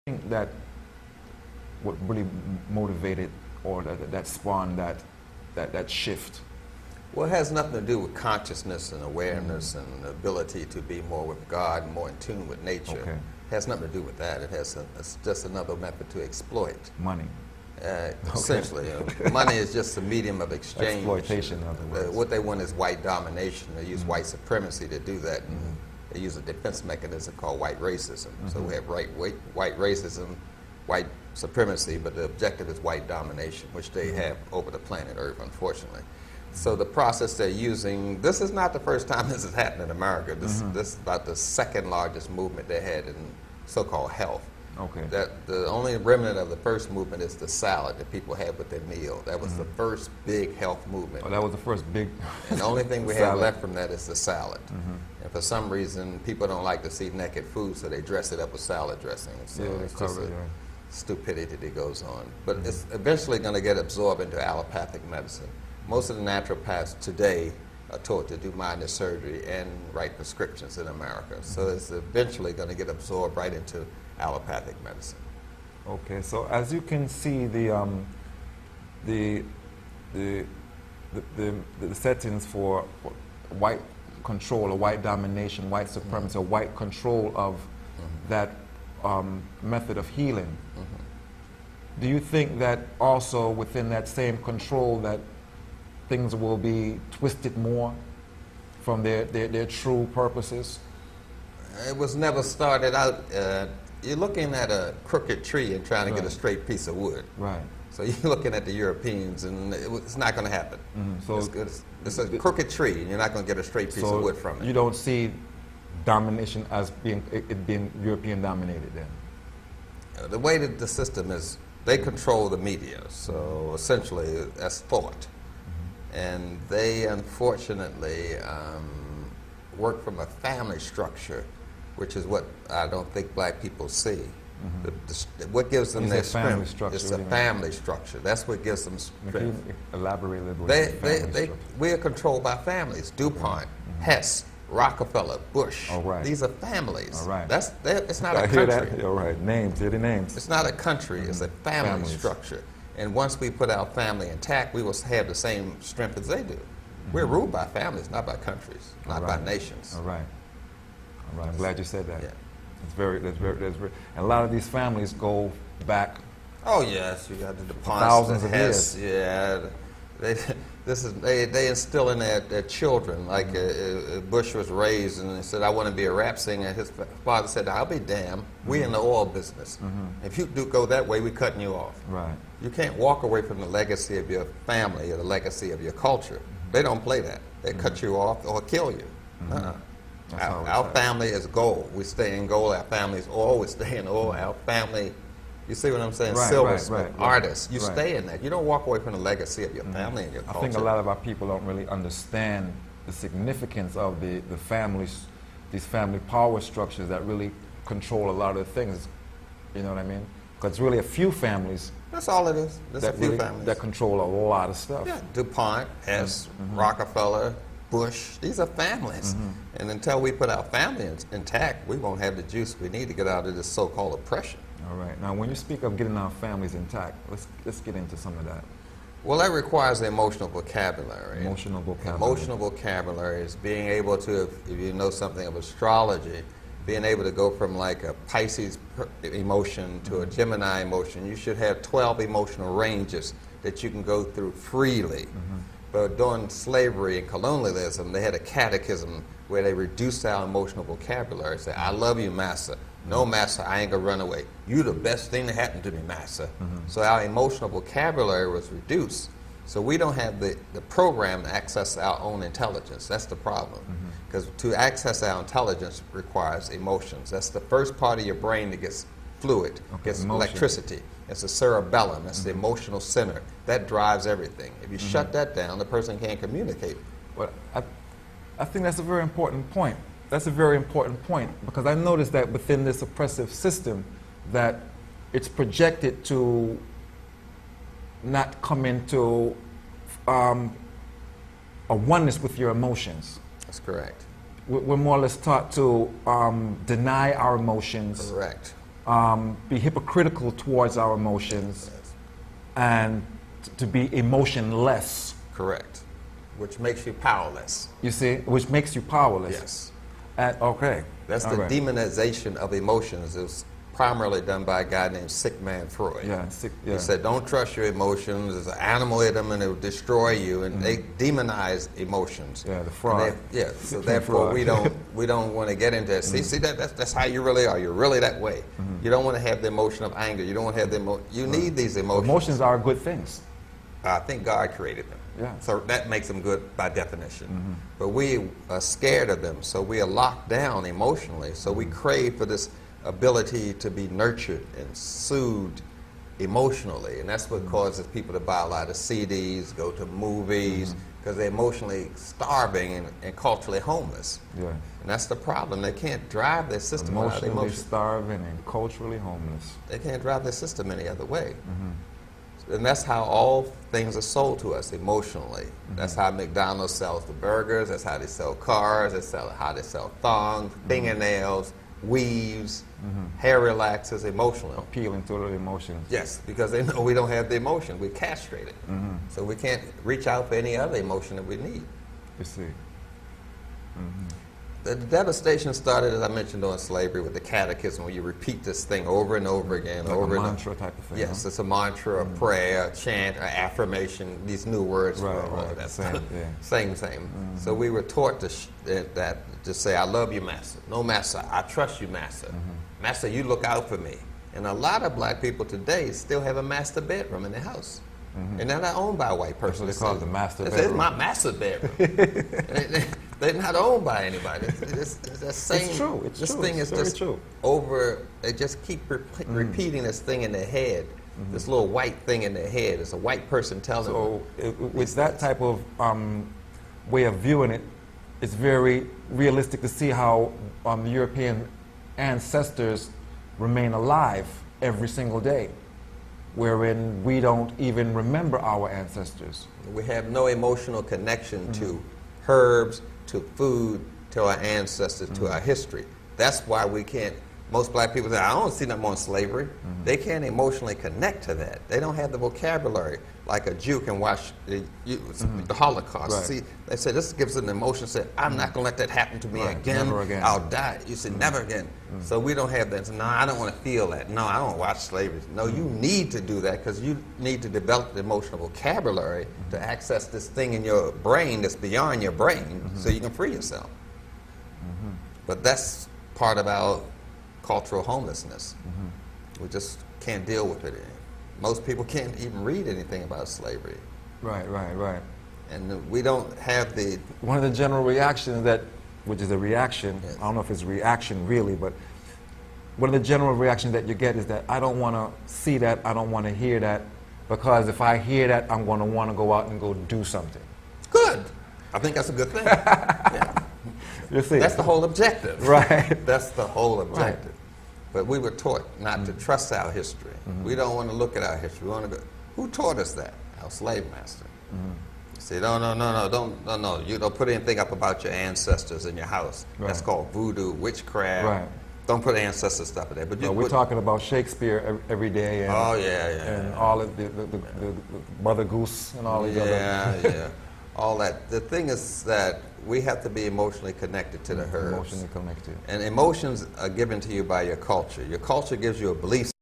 think that what really motivated or that spawned that shift? Well, it has nothing to do with consciousness and awareness and the ability to be more with God and more in tune with nature. Okay. It has nothing to do with that. It's just another method to exploit. Money. Essentially, money is just a medium of exchange. Exploitation, in other words. What they want is white domination. They use white supremacy to do that. And they use a defense mechanism called white racism. So we have white racism, white supremacy, but the objective is white domination, which they have over the planet Earth, unfortunately. So the process they're using, this is not the first time this has happened in America. This is about the second largest movement they had in so-called health. Okay. That the only remnant of the first movement is the salad that people had with their meal. That was the first big health movement. Oh, that was the first big. And the only thing we have salad. left from that is the salad. And for some reason, people don't like to see naked food, so they dress it up with salad dressing. So Yeah, it's cover just it, a yeah. stupidity that goes on. But it's eventually going to get absorbed into allopathic medicine. Most of the naturopaths today are taught to do minor surgery and write prescriptions in America. So it's eventually going to get absorbed right into allopathic medicine. Okay, so as you can see, the settings for white control or white domination, white supremacy, or white control of that method of healing. Do you think that also within that same control that things will be twisted more from their true purposes? It was never started out. You're looking at a crooked tree and trying to get a straight piece of wood. Right. So you're looking at the Europeans, and it's not going to happen. So it's a crooked tree, and you're not going to get a straight piece of wood from it. You don't see domination as being European dominated then? The way that the system is, they control the media. So essentially, that's thought. And they unfortunately work from a family structure, which is what I don't think black people see. What gives them their strength is a family structure. That's what gives them strength. Can you elaborate a little bit? We are controlled by families. DuPont, Hess, Rockefeller, Bush. All right. These are families. All right. It's not a I hear country. that. All right. Names. Hear the names. It's not a country. It's a family structure. And once we put our family intact, we will have the same strength as they do. We're ruled by families, not by countries, not by nations. All right. All right. I'm glad you said that. Yeah. That's very. And a lot of these families go back. Oh yes, you got the DuPont, thousands the of Hess, years. Yeah, they instill in their children. Like Bush was raised and he said, "I want to be a rap singer." His father said, "I'll be damned. We in the oil business. If you do go that way, we cutting you off. Right. You can't walk away from the legacy of your family or the legacy of your culture. They don't play that. They cut you off or kill you. Our family is gold. We stay in gold. Our family is oil. We stay in oil. Our family, you see what I'm saying? Right, Silversmith, right. artists. You stay in that. You don't walk away from the legacy of your family and your culture. I think a lot of our people don't really understand the significance of the families, these family power structures that really control a lot of the things. You know what I mean? Because it's really a few families. That's all it is. There's a few families that control a lot of stuff. Yeah, DuPont, Hess, Rockefeller, Bush. These are families. And until we put our family intact, we won't have the juice we need to get out of this so-called oppression. All right. Now, when you speak of getting our families intact, let's get into some of that. Well, that requires emotional vocabulary. Emotional vocabulary. Emotional vocabulary is being able to, if you know something of astrology, being able to go from like a Pisces emotion to a Gemini emotion. You should have 12 emotional ranges that you can go through freely. But during slavery and colonialism, they had a catechism where they reduced our emotional vocabulary. Say, "I love you, Master." "No, Master, I ain't gonna run away. You the best thing that happened to me, Master." So our emotional vocabulary was reduced. So we don't have the program to access our own intelligence. That's the problem. Because to access our intelligence requires emotions. That's the first part of your brain that gets fluid, gets electricity. It's the cerebellum. It's the emotional center. That drives everything. If you shut that down, the person can't communicate. Well, I think that's a very important point. That's a very important point because I noticed that within this oppressive system that it's projected to not come into a oneness with your emotions. That's correct. We're more or less taught to deny our emotions. Correct. be hypocritical towards our emotions, and to be emotionless. Correct. Which makes you powerless. You see, which makes you powerless. Yes. Okay. That's All the right. demonization of emotions. It was primarily done by a guy named Sick Man Freud. Yeah. Yeah. He said, don't trust your emotions. There's an animal in them and it will destroy you. And they demonize emotions. Yeah, the fraud. Yeah, so therefore Fraud. we don't want to get into it. See that's how you really are. You're really that way. You don't want to have the emotion of anger. You don't want to have the you need these emotions. Emotions are good things. I think God created them. Yeah. So that makes them good by definition. But we are scared of them, so we are locked down emotionally. So we crave for this ability to be nurtured and soothed emotionally. And that's what causes people to buy a lot of CDs, go to movies, because they're emotionally starving and culturally homeless. Yeah. And that's the problem. They can't drive their system without Emotionally emotion. starving and culturally homeless. They can't drive their system any other way. And that's how all things are sold to us emotionally. That's how McDonald's sells the burgers. That's how they sell cars. That's how they sell thongs, fingernails, weaves, hair relaxers, emotionally. Appealing to the emotions. Yes, because they know we don't have the emotion. We're castrated. So we can't reach out for any other emotion that we need. You see. The devastation started, as I mentioned, on slavery with the catechism, where you repeat this thing over and over again. Like over a and mantra type of thing. Yes, it's a mantra, a prayer, a chant, an affirmation, these new words for all of that. Same, yeah. Same. So we were taught to to say, I love you, Master. No, Master, I trust you, Master. Master, you look out for me. And a lot of black people today still have a master bedroom in their house. And they're not owned by a white person. That's what they call it, the master This bedroom. is my master bedroom. They're not owned by anybody. It's the same. It's true. It's this true. thing It's is very just true. over. They just keep repeating this thing in their head. This little white thing in their head. It's a white person telling So them. with that type of way of viewing it, it's very realistic to see how European ancestors remain alive every single day, wherein we don't even remember our ancestors. We have no emotional connection to herbs, to food, to our ancestors, to our history. That's why we can't. Most black people say, I don't see nothing on slavery. They can't emotionally connect to that. They don't have the vocabulary like a Jew can watch the Holocaust. Right. See, they say this gives them an emotion. Say, I'm not going to let that happen to me Right. again. Never again. I'll die. You say, never again. So we don't have that. So, no, I don't want to feel that. No, I don't watch slavery. No, you need to do that because you need to develop the emotional vocabulary to access this thing in your brain that's beyond your brain so you can free yourself. But that's part of our cultural homelessness. We just can't deal with it. Most people can't even read anything about slavery. Right. And we don't have the... One of the general reactions which is a reaction, Yes. I don't know if it's reaction really, but one of the general reactions that you get is that I don't want to see that, I don't want to hear that, because if I hear that, I'm going to want to go out and go do something. Good. I think that's a good thing. Yeah. You see? That's the whole objective. Right. That's the whole objective. But we were taught not to trust our history. We don't want to look at our history. We want to go. Who taught us that? Our slave master. Say, no. You don't put anything up about your ancestors in your house. That's Right. called voodoo, witchcraft. Right. Don't put ancestor stuff in there. But you We're put, talking about Shakespeare every day, and, oh yeah. and all of the Mother Goose and all these other. Yeah. All that. The thing is that we have to be emotionally connected to the herbs. Emotionally connected. And emotions are given to you by your culture. Your culture gives you a belief